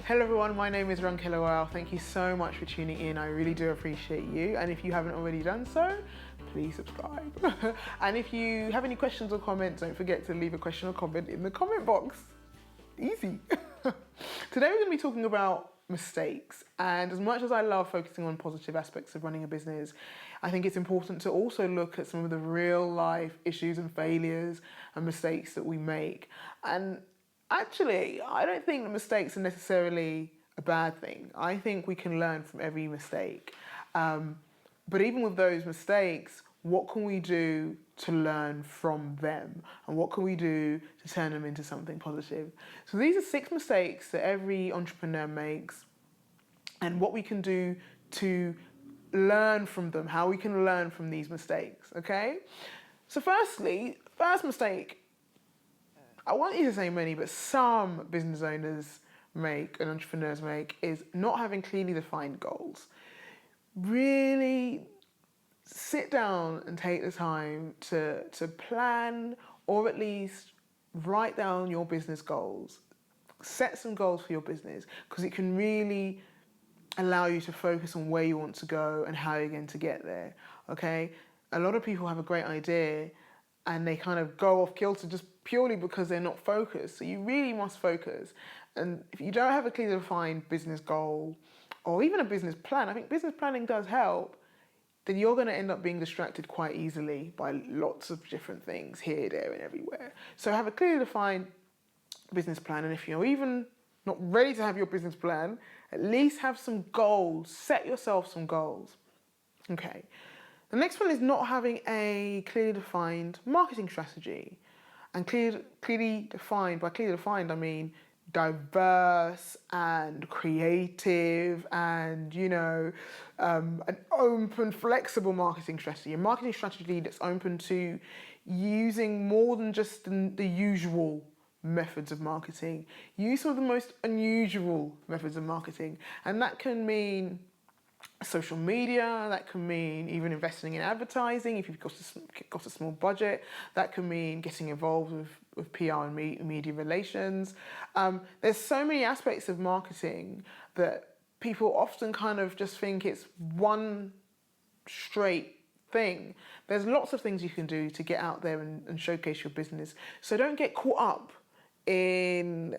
Hello everyone, my name is Ron Kilowell. Thank you so much for tuning in. I really do appreciate you. And if you haven't already done so, please subscribe. And if you have any questions or comments, don't forget to leave a question or comment in the comment box. Easy. Today we're going to be talking about mistakes. And as much as I love focusing on positive aspects of running a business, I think it's important to also look at some of the real life issues and failures and mistakes that we make. And actually, I don't think that mistakes are necessarily a bad thing. I think we can learn from every mistake. But even with those mistakes, what can we do to learn from them? And what can we do to turn them into something positive? So these are 6 mistakes that every entrepreneur makes, and what we can do to learn from them, how we can learn from these mistakes, okay? So firstly, first mistake, I want you to say many, but some business owners make and entrepreneurs make, is not having clearly defined goals. Really sit down and take the time to plan, or at least write down your business goals. Set some goals for your business, because it can really allow you to focus on where you want to go and how you're going to get there, okay? A lot of people have a great idea and they kind of go off kilter just purely because they're not focused. So you really must focus. And if you don't have a clearly defined business goal or even a business plan, I think business planning does help, then you're going to end up being distracted quite easily by lots of different things here, there, and everywhere. So have a clearly defined business plan. And if you're even not ready to have your business plan, at least have some goals. Set yourself some goals. Okay. The next one is not having a clearly defined marketing strategy. And clearly defined, by clearly defined, I mean diverse and creative and, an open, flexible marketing strategy. A marketing strategy that's open to using more than just the usual methods of marketing. Use some of the most unusual methods of marketing. And that can mean social media, that can mean even investing in advertising if you've got a small budget. That can mean getting involved with PR and media relations. There's so many aspects of marketing that people often kind of just think it's one straight thing. There's lots of things you can do to get out there and showcase your business. So don't get caught up in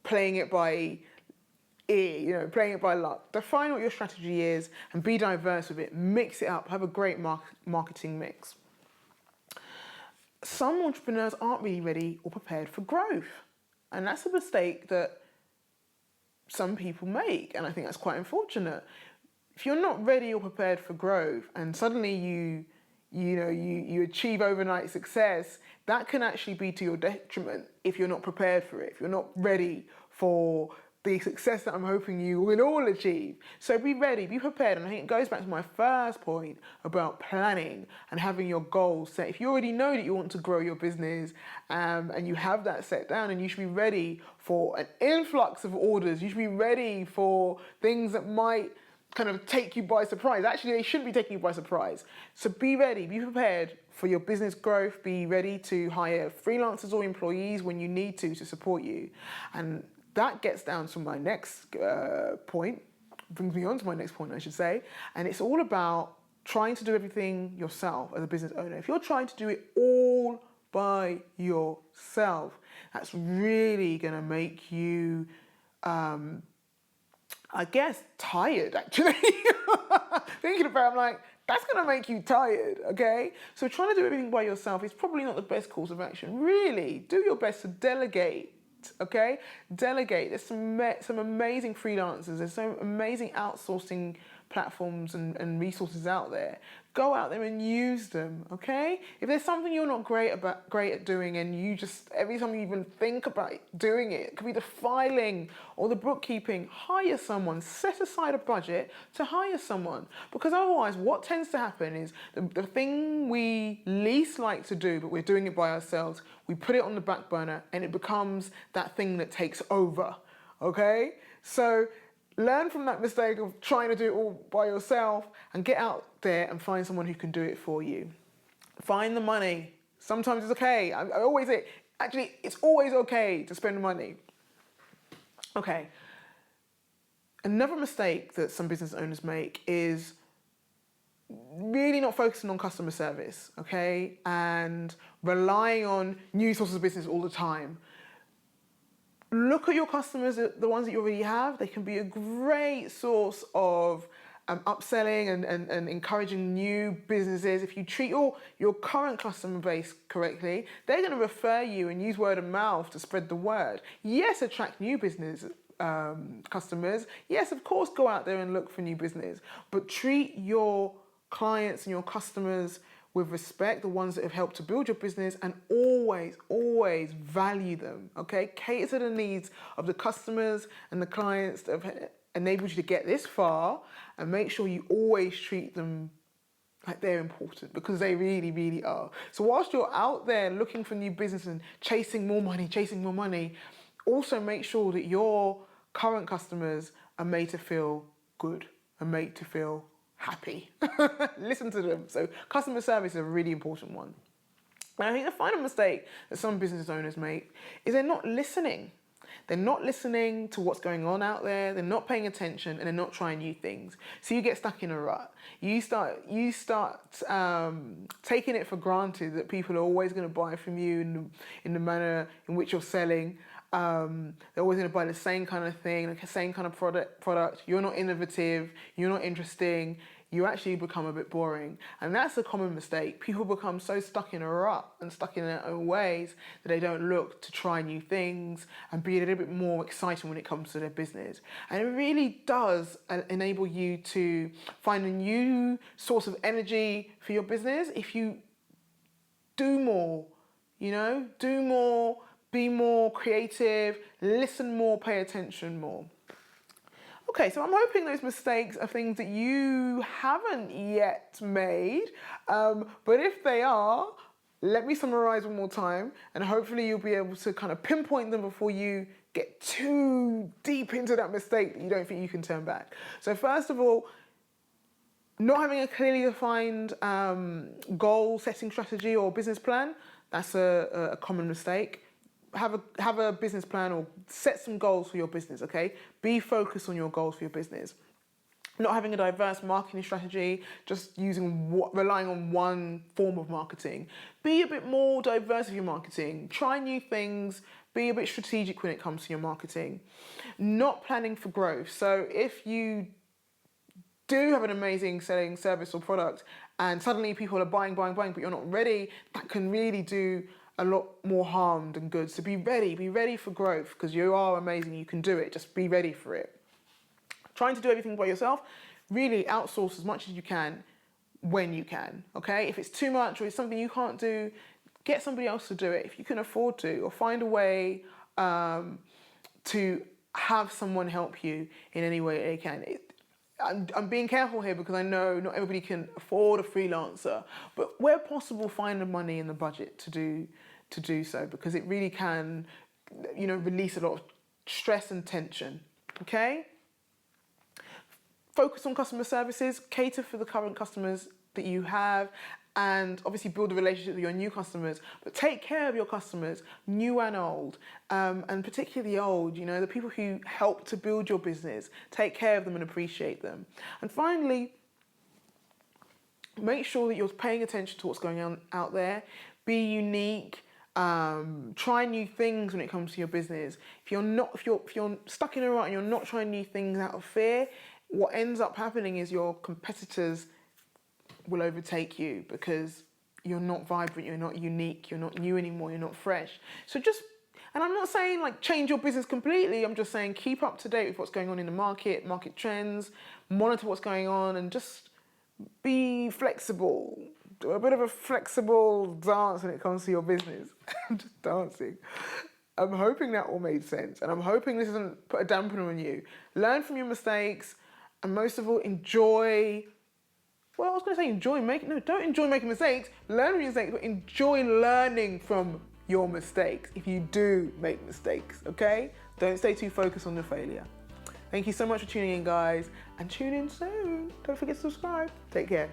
playing it by ear, playing it by luck. Define what your strategy is and be diverse with it. Mix it up. Have a great marketing mix. Some entrepreneurs aren't really ready or prepared for growth. And that's a mistake that some people make. And I think that's quite unfortunate. If you're not ready or prepared for growth and suddenly you achieve overnight success, that can actually be to your detriment if you're not prepared for it, if you're not ready for the success that I'm hoping you will all achieve. So be ready, be prepared. And I think it goes back to my first point about planning and having your goals set. If you already know that you want to grow your business and you have that set down, and you should be ready for an influx of orders, you should be ready for things that might kind of take you by surprise. Actually, they shouldn't be taking you by surprise. So be ready, be prepared for your business growth. Be ready to hire freelancers or employees when you need to support you. And that gets down to my next point, brings me on to my next point, I should say. And it's all about trying to do everything yourself as a business owner. If you're trying to do it all by yourself, that's really going to make you, I guess, tired, actually. Thinking about it, I'm like, that's going to make you tired, okay? So trying to do everything by yourself is probably not the best course of action. Really, do your best to delegate, okay? Delegate. There's some amazing freelancers. There's some amazing outsourcing platforms and resources out there. Go out there and use them, okay? If there's something you're not great at doing, and you just, every time you even think about doing it could be the filing or the bookkeeping, hire someone. Set aside a budget to hire someone. Because otherwise, what tends to happen is the thing we least like to do, but we're doing it by ourselves, we put it on the back burner and it becomes that thing that takes over, okay? So learn from that mistake of trying to do it all by yourself and get out there and find someone who can do it for you. Find the money. Sometimes it's okay. I always say, actually, it's always okay to spend money. Okay. Another mistake that some business owners make is really not focusing on customer service, okay? And relying on new sources of business all the time. Look at your customers, the ones that you already have. They can be a great source of upselling and encouraging new businesses. If you treat your current customer base correctly, they're going to refer you and use word of mouth to spread the word. Yes, attract new business customers. Yes, of course, go out there and look for new business, but treat your clients and your customers with respect, the ones that have helped to build your business, and always, always value them, okay? Cater to the needs of the customers and the clients that have enabled you to get this far, and make sure you always treat them like they're important, because they really, really are. So whilst you're out there looking for new business and chasing more money, also make sure that your current customers are made to feel good and made to feel happy. Listen to them. So customer service is a really important one. And I think the final mistake that some business owners make is they're not listening. They're not listening to what's going on out there. They're not paying attention, and they're not trying new things. So you get stuck in a rut. You start taking it for granted that people are always going to buy from you in the manner in which you're selling. They're always going to buy the same kind of thing, like the same kind of product. You're not innovative. You're not interesting. You actually become a bit boring. And that's a common mistake. People become so stuck in a rut and stuck in their own ways that they don't look to try new things and be a little bit more exciting when it comes to their business. And it really does enable you to find a new source of energy for your business if you do more, do more, be more creative, listen more, pay attention more. Okay, so I'm hoping those mistakes are things that you haven't yet made, but if they are, let me summarize one more time, and hopefully you'll be able to kind of pinpoint them before you get too deep into that mistake that you don't think you can turn back. So first of all, not having a clearly defined goal setting strategy or business plan, that's a common mistake. Have a business plan or set some goals for your business, okay? Be focused on your goals for your business. Not having a diverse marketing strategy, just relying on one form of marketing. Be a bit more diverse with your marketing. Try new things. Be a bit strategic when it comes to your marketing. Not planning for growth. So if you do have an amazing selling service or product and suddenly people are buying, but you're not ready, that can really do a lot more harm than good. So be ready for growth, because you are amazing, you can do it, just be ready for it. Trying to do everything by yourself, really outsource as much as you can when you can, okay? If it's too much or it's something you can't do, get somebody else to do it if you can afford to, or find a way to have someone help you in any way they can. I'm being careful here because I know not everybody can afford a freelancer, but where possible, find the money in the budget to do so, because it really can, release a lot of stress and tension, okay? Focus on customer services, cater for the current customers that you have, and obviously build a relationship with your new customers, but take care of your customers, new and old, and particularly old, the people who help to build your business. Take care of them and appreciate them. And finally, make sure that you're paying attention to what's going on out there. Be unique. Try new things when it comes to your business. If you're stuck in a rut and you're not trying new things out of fear, what ends up happening is your competitors will overtake you because you're not vibrant, you're not unique, you're not new anymore, you're not fresh. So and I'm not saying change your business completely, I'm just saying keep up to date with what's going on in the market trends, monitor what's going on, and just be flexible. Do a bit of a flexible dance when it comes to your business. I'm just dancing. I'm hoping that all made sense, and I'm hoping this doesn't put a dampener on you. Learn from your mistakes, and most of all, enjoy. Well, I was going to say don't enjoy making mistakes. Learn from your mistakes, but enjoy learning from your mistakes if you do make mistakes, okay? Don't stay too focused on the failure. Thank you so much for tuning in, guys, and tune in soon. Don't forget to subscribe. Take care.